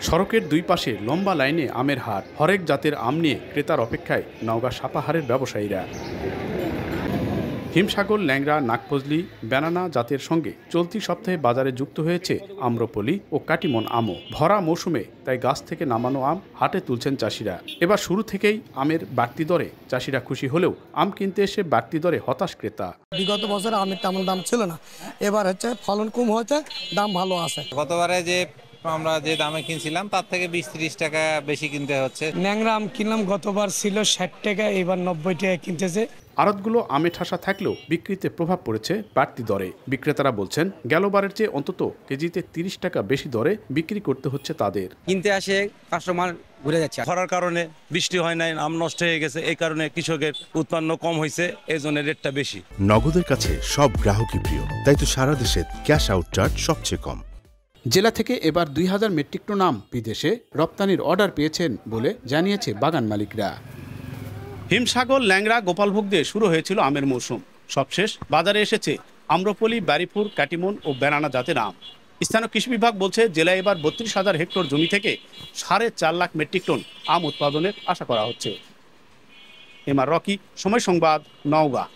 সড়কের দুই পাশে লম্বা লাইনে আমের হাট, হরেক জাতের আম নিয়ে ক্রেতার অপেক্ষায় নওগাঁ সাপাহারের ব্যবসায়ীরা। হিমসাগর, ল্যাংড়া, নাগফজলি, ব্যানানা জাতের সঙ্গে চলতি সপ্তাহে বাজারে যুক্ত হয়েছে আম্রপলি ও কাটিমন আমও। ভরা মৌসুমে তাই গাছ থেকে নামানো আম হাটে তুলছেন চাষিরা। এবার শুরু থেকেই আমের বাড়তি দরে চাষিরা খুশি হলেও আম কিনতে এসে বাড়তি দরে হতাশ ক্রেতা। বিগত বছর আমের তেমন দাম ছিল না, এবার হচ্ছে ফলন কম হয়েছে, দাম ভালো আছে। গতবারে যে আমরা যে দামে কিনছিলাম তার থেকে 20-30 টাকা বেশি কিনতে হচ্ছে। ন্যাংরা আম কিনলাম গতবার ছিল 60 টাকা, এবার 90 টাকা কিনতেছে। আড়তগুলো আমে ঠাসা থাকলেও বিক্রিতে প্রভাব পড়েছে বাড়তি দরে। বিক্রেতারা বলছেন গেলবারের চেয়ে অন্তত কেজিতে 30 টাকা বেশি দরে বিক্রি করতে হচ্ছে তাদের। কিনতে আসে কাস্টমার ঘুরে যাচ্ছে। খরার কারণে বৃষ্টি হয় নাই, আম নষ্ট হয়ে গেছে, এই কারণে কৃষকের উৎপন্ন কম হয়েছে, এই জন্য রেটটা বেশি। নগদের কাছে সব গ্রাহকই প্রিয়, তাই তো সারা দেশে ক্যাশ আউট চার্জ সবচেয়ে কম। জেলা থেকে এবার 2000 মেট্রিক টন আম বিদেশে রপ্তানির অর্ডার পেয়েছেন বলে জানিয়েছে বাগান মালিকরা। হিমসাগর, ল্যাংড়া, গোপালভোগ দিয়ে শুরু হয়েছিল আমের মৌসুম। সবশেষ বাজারে এসেছে আম্রপলি, বারিপুর, কাটিমন ও ব্যানানা জাতের আম। স্থানীয় কৃষি বিভাগ বলছে জেলায় এবার 32,000 হেক্টর জমি থেকে 4.5 লাখ মেট্রিক টন আম উৎপাদনের আশা করা হচ্ছে। এমআর রকি, সময় সংবাদ, নওগাঁ।